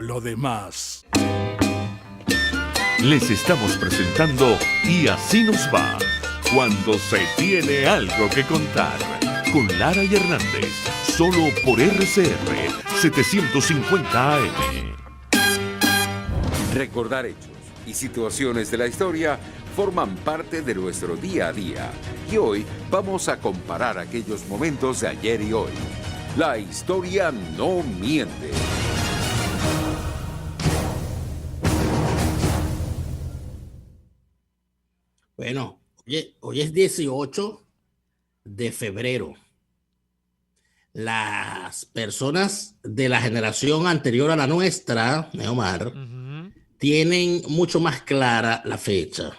lo demás. Les estamos presentando Y así nos va, cuando se tiene algo que contar, con Lara y Hernández, solo por RCR 750 AM. Recordar hechos y situaciones de la historia forman parte de nuestro día a día. Y hoy vamos a comparar aquellos momentos de ayer y hoy. La historia no miente. Bueno, hoy es 18 de febrero. Las personas de la generación anterior a la nuestra, Neomar, tienen mucho más clara la fecha,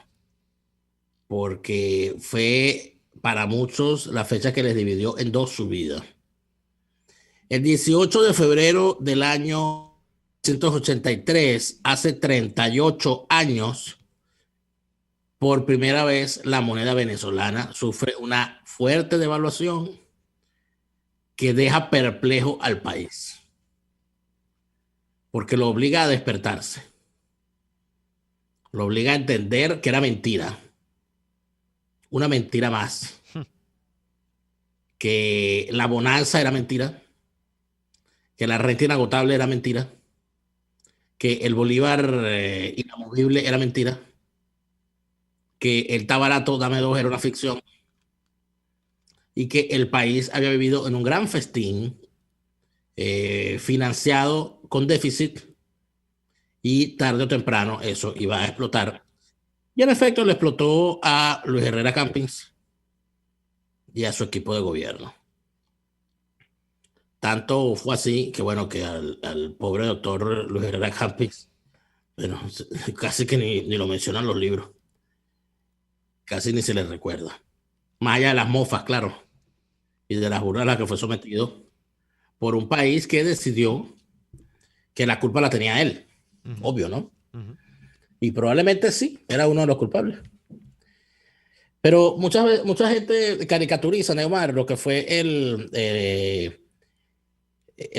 porque fue para muchos la fecha que les dividió en dos su vida. El 18 de febrero del año 1983, hace 38 años, por primera vez la moneda venezolana sufre una fuerte devaluación que deja perplejo al país, porque lo obliga a despertarse, lo obliga a entender que era mentira, una mentira más, que la bonanza era mentira, que la renta inagotable era mentira, que el bolívar inamovible era mentira, que el está barato, dame dos, era una ficción, y que el país había vivido en un gran festín financiado con déficit, y tarde o temprano eso iba a explotar. Y en efecto le explotó a Luis Herrera Campins y a su equipo de gobierno. Tanto fue así que, bueno, que al pobre doctor Luis Herrera Campins, bueno, casi que ni lo mencionan los libros, casi ni se le recuerda. Más allá de las mofas, claro, y de las burlas a las que fue sometido por un país que decidió que la culpa la tenía él. Obvio, ¿no? Y probablemente sí, era uno de los culpables. Pero mucha gente caricaturiza, Neymar, lo que fue el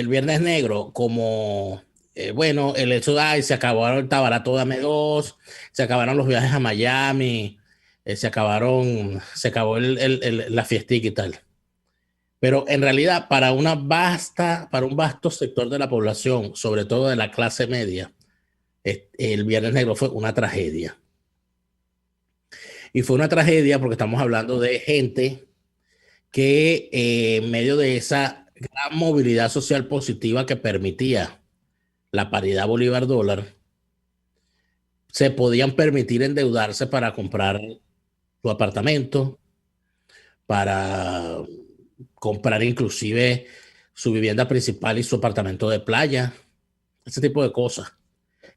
Viernes Negro como, bueno, el hecho de, ay, se acabaron el tabarato, dame dos, se acabaron los viajes a Miami, se acabó la fiestica y tal. Pero en realidad, para un vasto sector de la población, sobre todo de la clase media, el Viernes Negro fue una tragedia. Y fue una tragedia porque estamos hablando de gente que en medio de esa gran movilidad social positiva que permitía la paridad bolívar-dólar, se podían permitir endeudarse para comprar su apartamento, para comprar inclusive su vivienda principal y su apartamento de playa, ese tipo de cosas,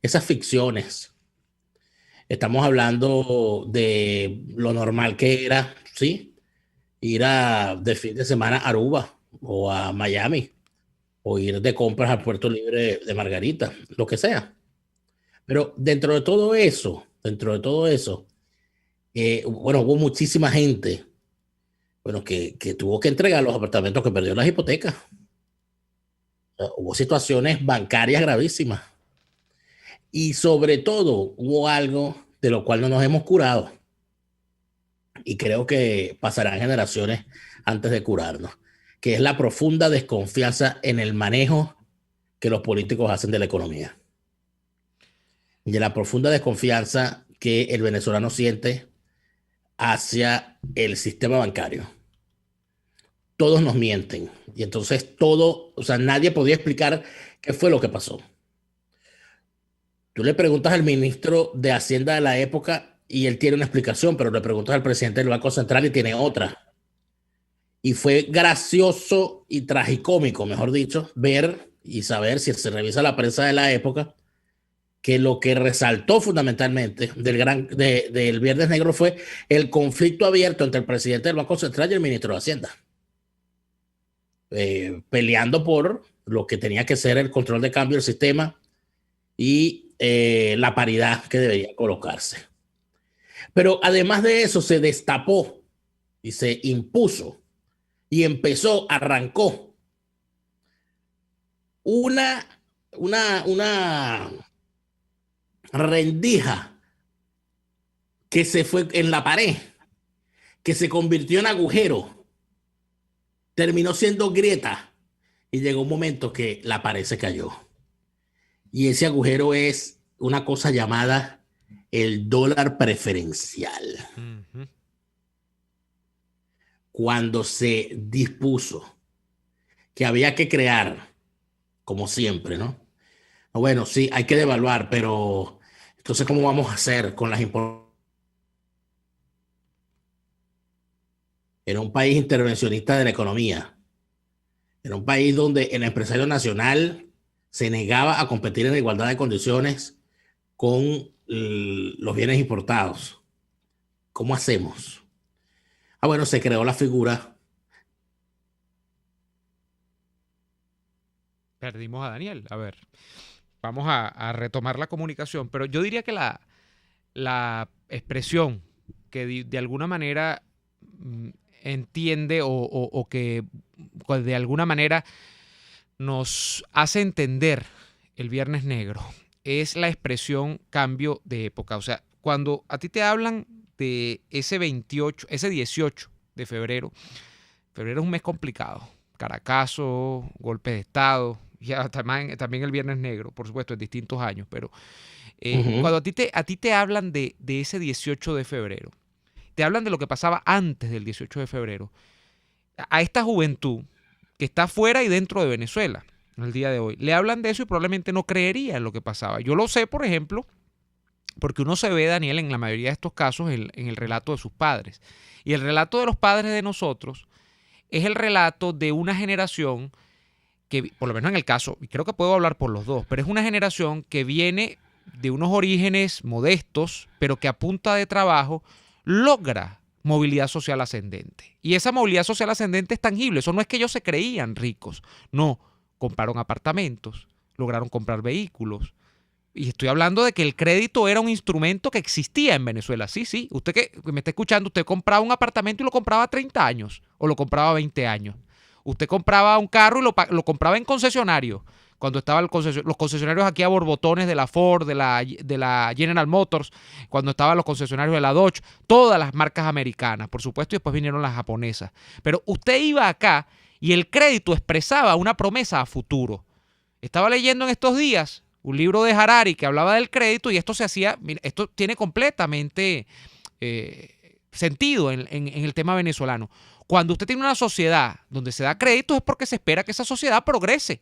esas ficciones. Estamos hablando de lo normal que era, ¿sí? Ir de fin de semana a Aruba o a Miami, o ir de compras al Puerto Libre de Margarita, lo que sea. Pero dentro de todo eso, bueno, hubo muchísima gente, bueno, que tuvo que entregar los apartamentos, que perdió las hipotecas. O sea, hubo situaciones bancarias gravísimas. Y sobre todo hubo algo de lo cual no nos hemos curado. Y creo que pasarán generaciones antes de curarnos, que es la profunda desconfianza en el manejo que los políticos hacen de la economía. Y de la profunda desconfianza que el venezolano siente hacia el sistema bancario. Todos nos mienten. Y entonces o sea, nadie podía explicar qué fue lo que pasó. Tú le preguntas al ministro de Hacienda de la época y él tiene una explicación, pero le preguntas al presidente del Banco Central y tiene otra. Y fue gracioso y tragicómico, mejor dicho, ver y saber, si se revisa la prensa de la época, que lo que resaltó fundamentalmente del Viernes Negro fue el conflicto abierto entre el presidente del Banco Central y el ministro de Hacienda, peleando por lo que tenía que ser el control de cambio del sistema y la paridad que debería colocarse. Pero además de eso, se destapó y se impuso y arrancó una una rendija que se fue en la pared, que se convirtió en agujero, terminó siendo grieta y llegó un momento que la pared se cayó. Y ese agujero es una cosa llamada el dólar preferencial. Ujú. Cuando se dispuso que había que crear, como siempre, ¿no? Bueno, sí, hay que devaluar, pero entonces, ¿cómo vamos a hacer con las importaciones? Era un país intervencionista de la economía. Era un país donde el empresario nacional se negaba a competir en igualdad de condiciones con los bienes importados. ¿Cómo hacemos? Ah, bueno, se creó la figura. Perdimos a Daniel. A ver, vamos a retomar la comunicación, pero yo diría que la expresión que de alguna manera entiende o que de alguna manera nos hace entender el Viernes Negro es la expresión cambio de época. O sea, cuando a ti te hablan de ese 28, ese 18 de febrero, febrero es un mes complicado. Caracazo, golpe de Estado, ya también el Viernes Negro, por supuesto, en distintos años, pero cuando a ti te hablan de ese 18 de febrero, te hablan de lo que pasaba antes del 18 de febrero, a esta juventud que está fuera y dentro de Venezuela en el día de hoy, le hablan de eso y probablemente no creería en lo que pasaba. Yo lo sé, por ejemplo, porque uno se ve, Daniel, en la mayoría de estos casos en el relato de sus padres. Y el relato de los padres de nosotros es el relato de una generación que, por lo menos en el caso, y creo que puedo hablar por los dos, pero es una generación que viene de unos orígenes modestos, pero que a punta de trabajo logra movilidad social ascendente. Y esa movilidad social ascendente es tangible. Eso no es que ellos se creían ricos. No, compraron apartamentos, lograron comprar vehículos. Y estoy hablando de que el crédito era un instrumento que existía en Venezuela. Sí, sí. Usted que me está escuchando, usted compraba un apartamento y lo compraba a 30 años o lo compraba a 20 años. Usted compraba un carro y lo compraba en concesionario. Cuando estaban los concesionarios aquí a borbotones de la Ford, de la General Motors, cuando estaban los concesionarios de la Dodge, todas las marcas americanas, por supuesto, y después vinieron las japonesas. Pero usted iba acá y el crédito expresaba una promesa a futuro. Estaba leyendo en estos días un libro de Harari que hablaba del crédito y esto se hacía, mira, esto tiene completamente sentido en el tema venezolano. Cuando usted tiene una sociedad donde se da crédito es porque se espera que esa sociedad progrese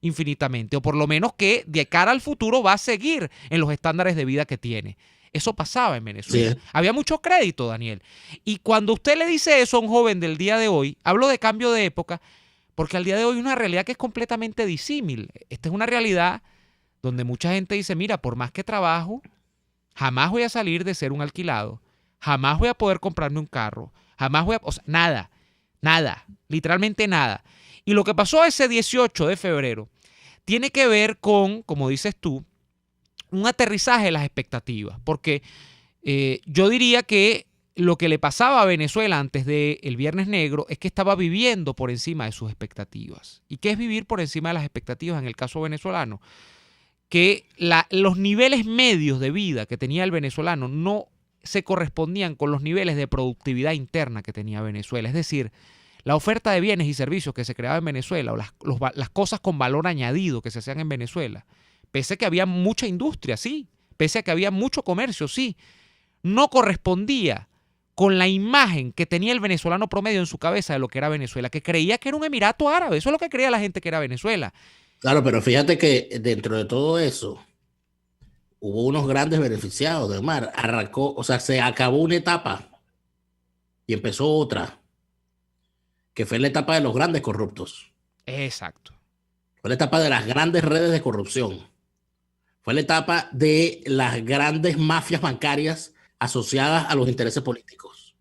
infinitamente, o por lo menos que de cara al futuro va a seguir en los estándares de vida que tiene. Eso pasaba en Venezuela. Sí. Había mucho crédito, Daniel. Y cuando usted le dice eso a un joven del día de hoy, hablo de cambio de época, porque al día de hoy hay una realidad que es completamente disímil. Esta es una realidad donde mucha gente dice, mira, por más que trabajo, jamás voy a salir de ser un alquilado, jamás voy a poder comprarme un carro, jamás voy a... O sea, nada, literalmente nada. Y lo que pasó ese 18 de febrero tiene que ver con, como dices tú, un aterrizaje de las expectativas. Porque yo diría que lo que le pasaba a Venezuela antes del Viernes Negro es que estaba viviendo por encima de sus expectativas. ¿Y qué es vivir por encima de las expectativas en el caso venezolano? Que los niveles medios de vida que tenía el venezolano no se correspondían con los niveles de productividad interna que tenía Venezuela. Es decir, la oferta de bienes y servicios que se creaba en Venezuela o las cosas con valor añadido que se hacían en Venezuela, pese a que había mucha industria, sí, pese a que había mucho comercio, sí, no correspondía con la imagen que tenía el venezolano promedio en su cabeza de lo que era Venezuela, que creía que era un emirato árabe. Eso es lo que creía la gente que era Venezuela. Claro, pero fíjate que dentro de todo eso hubo unos grandes beneficiados del mar. Arrancó, o sea, se acabó una etapa y empezó otra, que fue la etapa de los grandes corruptos. Exacto. Fue la etapa de las grandes redes de corrupción. Fue la etapa de las grandes mafias bancarias asociadas a los intereses políticos.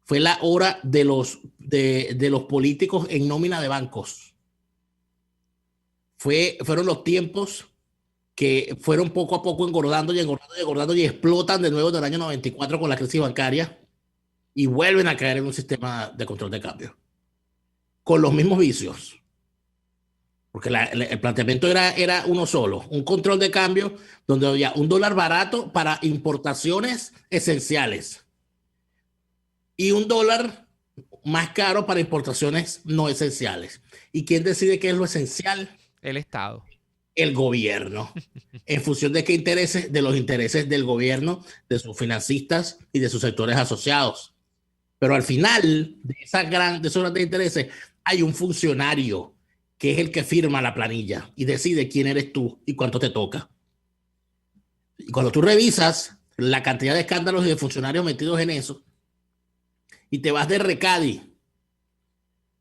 Fue la hora de los políticos en nómina de bancos. Fueron los tiempos que fueron poco a poco engordando y explotan de nuevo en el año 94 con la crisis bancaria y vuelven a caer en un sistema de control de cambio con los mismos vicios. Porque el planteamiento era uno solo, un control de cambio donde había un dólar barato para importaciones esenciales y un dólar más caro para importaciones no esenciales. ¿Y quién decide qué es lo esencial? El Estado. El gobierno. ¿En función de qué intereses? De los intereses del gobierno, de sus financistas y de sus sectores asociados. Pero al final de esos grandes intereses hay un funcionario que es el que firma la planilla y decide quién eres tú y cuánto te toca. Y cuando tú revisas la cantidad de escándalos y de funcionarios metidos en eso, y te vas de RECADI,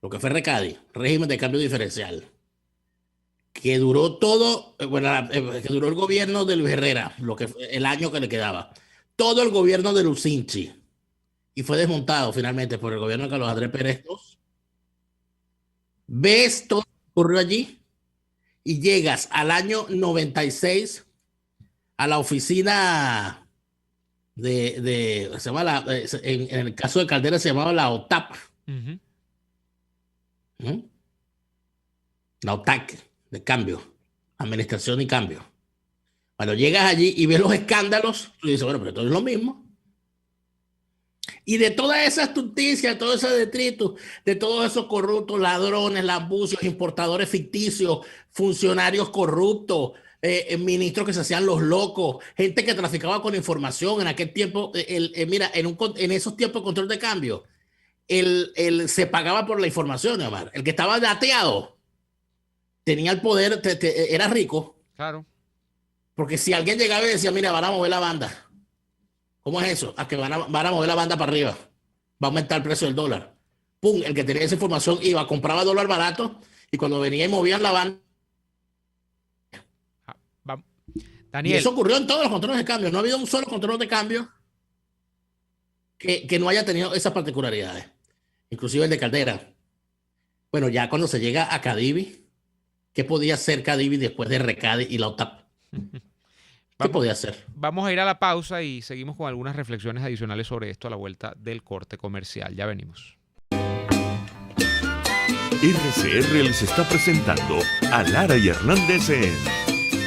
lo que fue RECADI, régimen de cambio diferencial, que duró todo, que duró el gobierno de Luis Herrera, el año que le quedaba, todo el gobierno de Lucinchi, y fue desmontado finalmente por el gobierno de Carlos Andrés Pérez II. Ves todo lo que ocurrió allí y llegas al año 96 a la oficina se llama en el caso de Caldera se llamaba la OTAP. La OTAC de cambio, administración y cambio. Cuando llegas allí y ves los escándalos, tú dices, bueno, pero todo es lo mismo. Y de toda esa astucia, de todo ese detritus, de todos esos corruptos, ladrones, lambucios, importadores ficticios, funcionarios corruptos, ministros que se hacían los locos, gente que traficaba con información en aquel tiempo, mira, en esos tiempos de control de cambio, se pagaba por la información, Omar. El que estaba dateado tenía el poder, era rico. Claro. Porque si alguien llegaba y decía, mira, van a mover la banda. ¿Cómo es eso? A que van a mover la banda para arriba. Va a aumentar el precio del dólar. Pum, el que tenía esa información iba, compraba dólar barato y cuando venía y movían la banda. Daniel. Y eso ocurrió en todos los controles de cambio. No ha habido un solo control de cambio que no haya tenido esas particularidades. Inclusive el de Caldera. Bueno, ya cuando se llega a Cadivi, ¿qué podía hacer Cadivi después de RECADI y la OTAP? ¿Qué podía hacer? Vamos a ir a la pausa y seguimos con algunas reflexiones adicionales sobre esto a la vuelta del corte comercial. Ya venimos. RCR les está presentando a Lara y Hernández en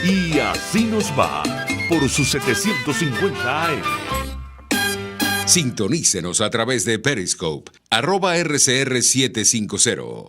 Y Así Nos Va por su 750 AM. Sintonícenos a través de Periscope, @RCR750.